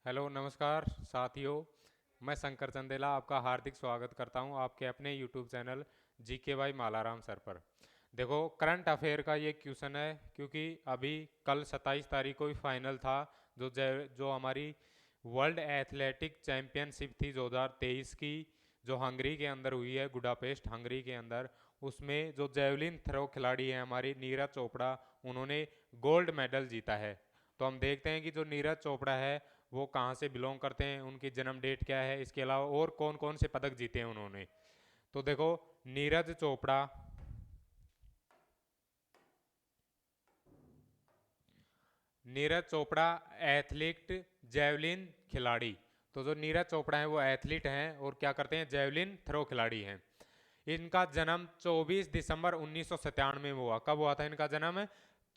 Hello नमस्कार साथियों। मैं शंकर चंदेला आपका हार्दिक स्वागत करता हूं आपके अपने YouTube channel GK by Malaram sir पर। देखो, करंट अफेयर का ये क्वेश्चन है क्योंकि अभी कल 27 तारीख को ही फाइनल था। जो हमारी वर्ल्ड एथलेटिक चैंपियनशिप थी 2023 की, जो हंगरी के अंदर हुई है, गुडापेस्ट हंगरी के अंदर। उसमें जो जेवलिन थ्रो खिलाड़ी है हमारी नीरज चोपड़ा, उन्होंने गोल्ड मेडल जीता है। तो हम देखते हैं कि जो नीरज चोपड़ा है वो कहाँ से बिलोंग करते हैं, उनकी जन्म डेट क्या है, इसके अलावा और कौन कौन से पदक जीते हैं उन्होंने। तो देखो, नीरज चोपड़ा नीरज चोपड़ा एथलीट, जेवलिन खिलाड़ी। तो जो नीरज चोपड़ा है वो एथलीट हैं और क्या करते हैं, जेवलिन थ्रो खिलाड़ी हैं। इनका जन्म 24 दिसंबर 1997 में हुआ। कब हुआ था इनका जन्म?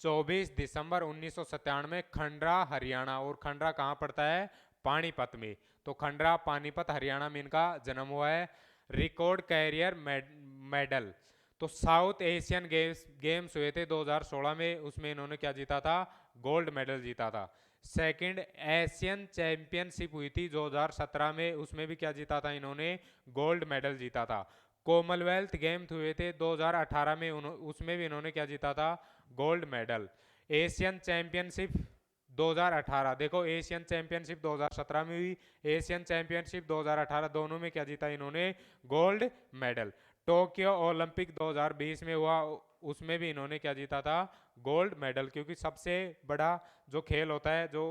24 दिसंबर 1997, खंडरा हरियाणा। और खंडरा कहाँ पड़ता है? पानीपत में। तो खंडरा पानीपत हरियाणा में इनका जन्म हुआ है। रिकॉर्ड कैरियर मेडल, तो साउथ एशियन गेम्स हुए थे 2016 में, उसमें इन्होंने क्या जीता था? गोल्ड मेडल जीता था। सेकंड एशियन चैंपियनशिप हुई थी 2017 में, उसमें भी क्या जीता था इन्होंने? गोल्ड मेडल जीता था। कॉमनवेल्थ गेम्स हुए थे 2018 में, उसमें भी इन्होंने क्या जीता था? Gold medal. एशियन चैंपियनशिप 2018, देखो एशियन चैंपियनशिप 2017 में हुई, एशियन चैंपियनशिप 2018, दोनों में क्या जीता इन्होंने? Gold medal. टोक्यो ओलंपिक 2020 में हुआ, उसमें भी इन्होंने क्या जीता था? Gold medal. क्योंकि सबसे बड़ा जो खेल होता है, जो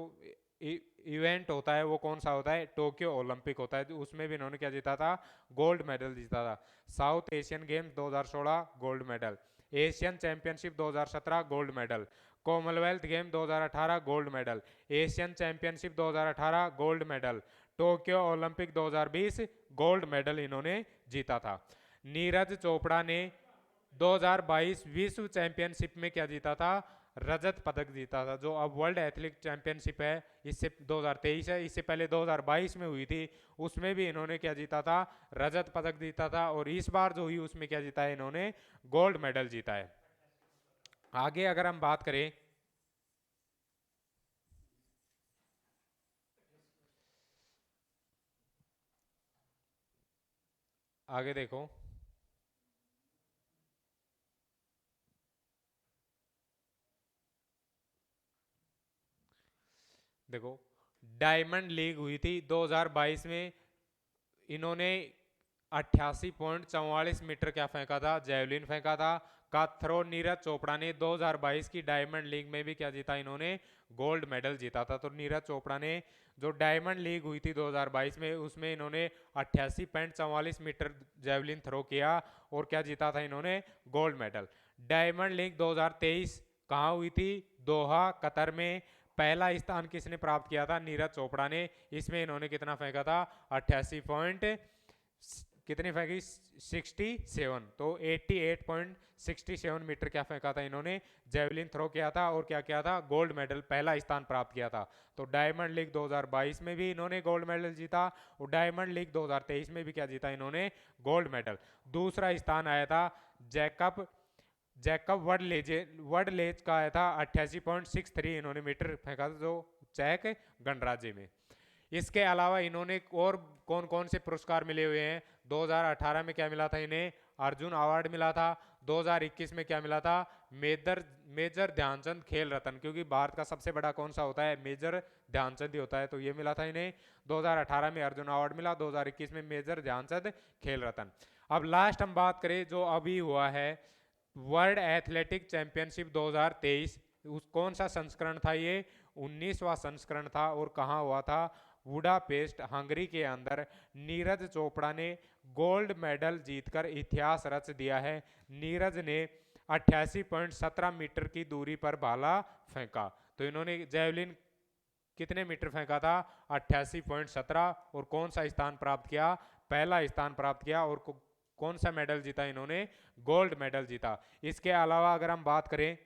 इवेंट होता है, वो कौन सा होता है? टोक्यो ओलंपिक होता है। उसमें भी इन्होंने क्या जीता था? गोल्ड मेडल जीता था। South Asian games 2016 gold medal, Asian championship 2017 gold medal, Commonwealth game 2018 gold medal, Asian championship 2018 gold medal, Tokyo Olympic 2020 gold medal इन्होंने जीता था। नीरज चोपड़ा ने 2022 विश्व चैंपियनशिप में क्या जीता था? रजत पदक जीता था। जो अब वर्ल्ड एथलेटिक चैंपियनशिप है, इससे 2023 है, इससे पहले 2022 में हुई थी, उसमें भी इन्होंने क्या जीता था? रजत पदक जीता था। और इस बार जो हुई उसमें क्या जीता है इन्होंने? गोल्ड मेडल जीता है। आगे अगर हम बात करें, आगे देखो, देखो डायमंड लीग हुई थी 2022 में, इन्होंने 88.44 मीटर क्या फेंका था? जेवलिन फेंका था। का थ्रो नीरज चोपड़ा ने 2022 की डायमंड लीग में भी क्या जीता इन्होंने? गोल्ड मेडल जीता था। तो नीरज चोपड़ा ने जो डायमंड लीग हुई थी 2022 में, उसमें इन्होंने 88.44 मीटर जेवलिन थ्रो किया और क्या जीता था इन्होंने? Gold medal. डायमंड लीग 2023 कहाँ हुई थी? दोहा, कतर में। पहला स्थान किसने प्राप्त किया था? नीरज चोपड़ा ने। इसमें इन्होंने कितना फेंका था? 88 पॉइंट कितनी फेंकी? 67। तो 88.67 मीटर क्या फेंका था इन्होंने? जेवलिन थ्रो किया था और क्या किया था? गोल्ड मेडल, पहला स्थान प्राप्त किया था। तो डायमंड लीग 2022 में भी इन्होंने गोल्ड मेडल जीता और डायमंड लीग 2023 में भी क्या जीता इन्होंने? Gold medal. दूसरा स्थान आया था जैकब जैकब वर्ड लेज का आया था 88.63, इन्होंने मीटर फेंका था, जो चेक गणराज्य में। इसके अलावा इन्होंने और कौन कौन से पुरस्कार मिले हुए हैं? 2018 में क्या मिला था इन्हें? अर्जुन अवार्ड मिला था। 2021 में क्या मिला था? मेजर मेजर ध्यानचंद खेल रत्न, क्योंकि भारत का सबसे बड़ा कौन सा होता है? मेजर ध्यानचंद ही होता है, तो ये मिला था इन्हें। 2018 में अर्जुन अवार्ड मिला, 2021 में मेजर ध्यानचंद खेल रत्न। अब लास्ट हम बात करें जो अभी हुआ है, वर्ल्ड एथलेटिक चैंपियनशिप 2023, कौन सा संस्करण था ये? 19वां संस्करण था। और कहाँ हुआ था? बुडापेस्ट हंगरी के अंदर। नीरज चोपड़ा ने गोल्ड मेडल जीतकर इतिहास रच दिया है। नीरज ने 88.17 मीटर की दूरी पर भाला फेंका। तो इन्होंने जेवलिन कितने मीटर फेंका था? 88.17। और कौन सा स्थान प्राप्त किया? पहला स्थान प्राप्त किया। और कौन सा मेडल जीता इन्होंने? गोल्ड मेडल जीता। इसके अलावा अगर हम बात करें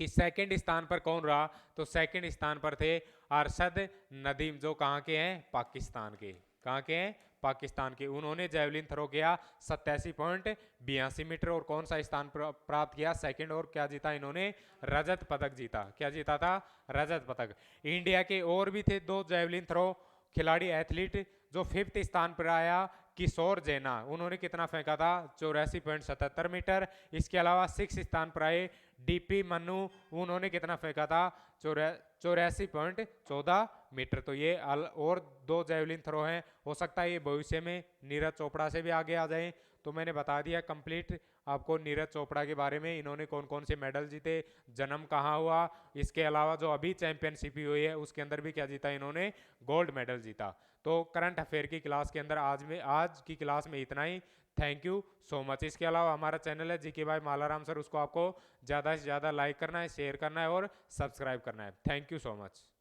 कि सेकंड स्थान पर कौन रहा, तो सेकंड स्थान पर थे अरशद नदीम, जो कहाँ के हैं? पाकिस्तान के। कहाँ के हैं? पाकिस्तान के। उन्होंने जैवलिन थ्रो किया 87.82 मीटर और कौन सा स्थान प्राप्त किया? सेकंड। और क्या जीता इन्होंने? रजत पदक जीता। क्या जीता था? रजत पदक। इंडिया के और भी थे 2 जैवलिन थ्रो खिलाड़ी एथलीट। जो 5th स्थान पर आया किशोर जैना, उन्होंने कितना फेंका था? 84.77 मीटर। इसके अलावा 6 स्थान पर आए डीपी मन्नू, उन्होंने कितना फेंका था? 84.14 मीटर। तो ये और 2 जैवलिन थ्रो हैं, हो सकता है ये भविष्य में नीरज चोपड़ा से भी आगे आ जाएं। तो मैंने बता दिया कंप्लीट आपको नीरज चोपड़ा के बारे में, इन्होंने कौन कौन से मेडल जीते, जन्म कहाँ हुआ, इसके अलावा जो अभी चैंपियनशिप हुई है उसके अंदर भी क्या जीता इन्होंने? गोल्ड मेडल जीता। तो करंट अफेयर की क्लास के अंदर आज की क्लास में इतना ही। Thank you so much. इसके अलावा हमारा चैनल है जीके बाय मालाराम सर, उसको आपको ज़्यादा से ज़्यादा लाइक करना है, शेयर करना है और सब्सक्राइब करना है। Thank you so much.